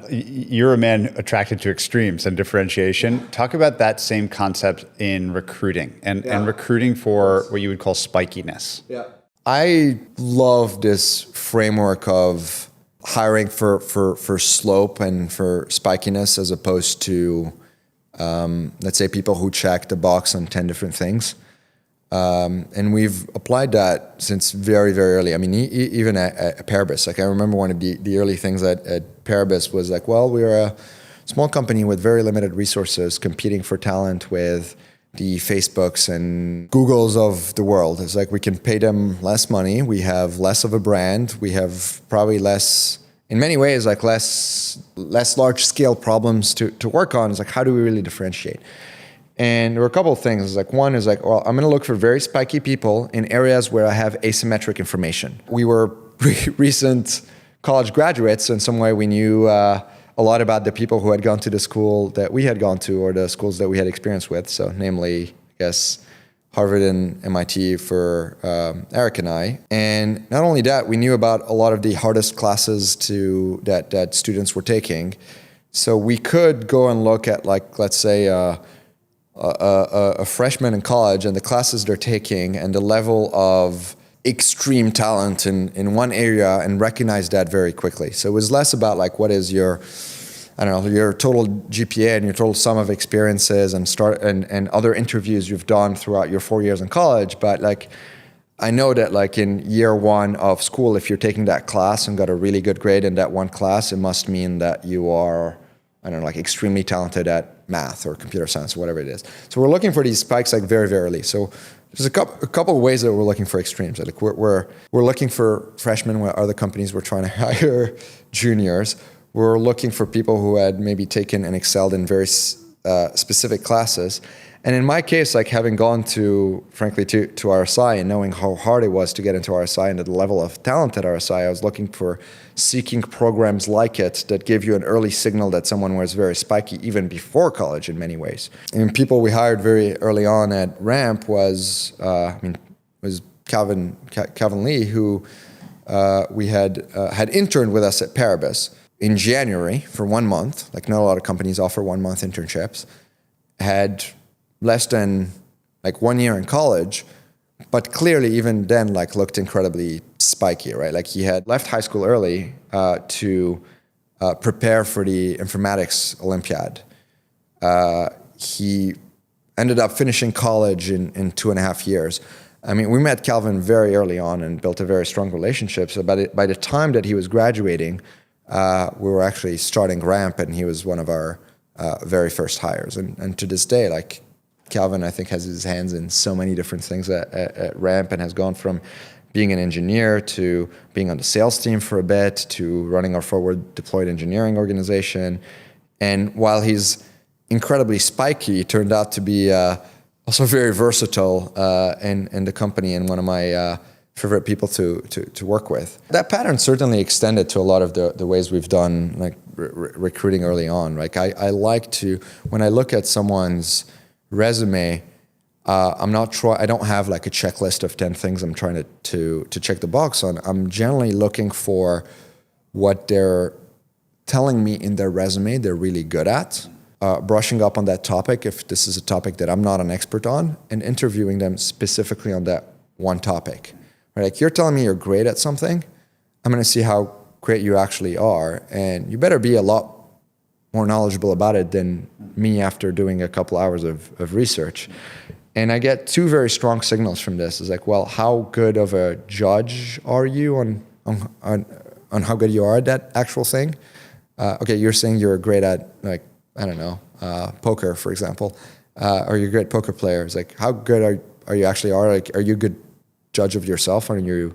you're a man attracted to extremes and differentiation. Talk about that same concept in recruiting and recruiting for what you would call spikiness. Yeah. I love this framework of hiring for slope and for spikiness as opposed to, let's say, people who check the box on 10 different things. And we've applied that since very, very early. I mean, even at Paribus, like I remember one of the early things at Paribus was like, well, we're a small company with very limited resources competing for talent with the Facebooks and Googles of the world. It's like we can pay them less money. We have less of a brand. We have probably less, in many ways, like less large scale problems to work on. It's like, how do we really differentiate? And there were a couple of things. Like one is like, well, I'm going to look for very spiky people in areas where I have asymmetric information. We were recent college graduates, so in some way we knew a lot about the people who had gone to the school that we had gone to or the schools that we had experience with. So namely, I guess, Harvard and MIT for Eric and I. And not only that, we knew about a lot of the hardest classes that students were taking. So we could go and look at, like, let's say, a freshman in college and the classes they're taking and the level of extreme talent in one area and recognize that very quickly. So it was less about like what is your, I don't know, your total GPA and your total sum of experiences and other interviews you've done throughout your 4 years in college. But like, I know that like in year one of school, if you're taking that class and got a really good grade in that one class, it must mean that you are, I don't know, like extremely talented at math or computer science or whatever it is. So we're looking for these spikes like very, very early. So there's a couple of ways that we're looking for extremes. Like we're looking for freshmen where other companies were trying to hire juniors. We're looking for people who had maybe taken and excelled in very specific classes. And in my case, like having gone frankly, to RSI and knowing how hard it was to get into RSI and the level of talent at RSI, I was looking for seeking programs like it that give you an early signal that someone was very spiky even before college in many ways. And people we hired very early on at Ramp was Calvin Lee, who we had interned with us at Paribus in January for 1 month. Like not a lot of companies offer 1 month internships. Had less than like 1 year in college, but clearly even then like looked incredibly spiky, right? Like he had left high school early to prepare for the informatics Olympiad. He ended up finishing college in 2.5 years. I mean, we met Calvin very early on and built a very strong relationship. So by the time that he was graduating, we were actually starting Ramp and he was one of our very first hires. And to this day, like Calvin, I think, has his hands in so many different things at Ramp and has gone from being an engineer to being on the sales team for a bit to running our forward deployed engineering organization. And while he's incredibly spiky, he turned out to be also very versatile in the company and one of my favorite people to work with. That pattern certainly extended to a lot of the ways we've done like recruiting early on. Like I like to, when I look at someone's resume, I don't have like a checklist of 10 things I'm trying to check the box on. I'm generally looking for what they're telling me in their resume they're really good at, brushing up on that topic if this is a topic that I'm not an expert on, and interviewing them specifically on that one topic. Right? Like you're telling me you're great at something, I'm going to see how great you actually are, and you better be a lot more knowledgeable about it than me after doing a couple hours of research. And I get two very strong signals from this. It's like, well, how good of a judge are you on how good you are at that actual thing? Okay, you're saying you're great at, like, I don't know, poker, for example, or you're a great poker player. It's like, how good are you actually are? Like, are you a good judge of yourself? Are you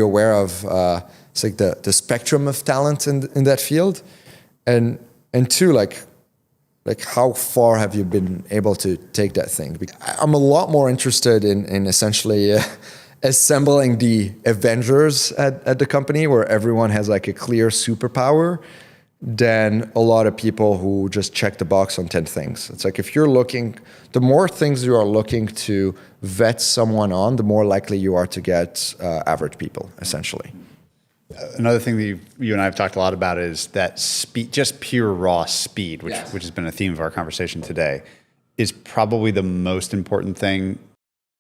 aware of it's like the spectrum of talent in that field? And two, like how far have you been able to take that thing? I'm a lot more interested in essentially assembling the Avengers at the company where everyone has like a clear superpower than a lot of people who just check the box on 10 things. It's like if you're looking, the more things you are looking to vet someone on, the more likely you are to get average people, essentially. Another thing that you and I have talked a lot about is that speed, just pure raw speed, which has been a theme of our conversation today, is probably the most important thing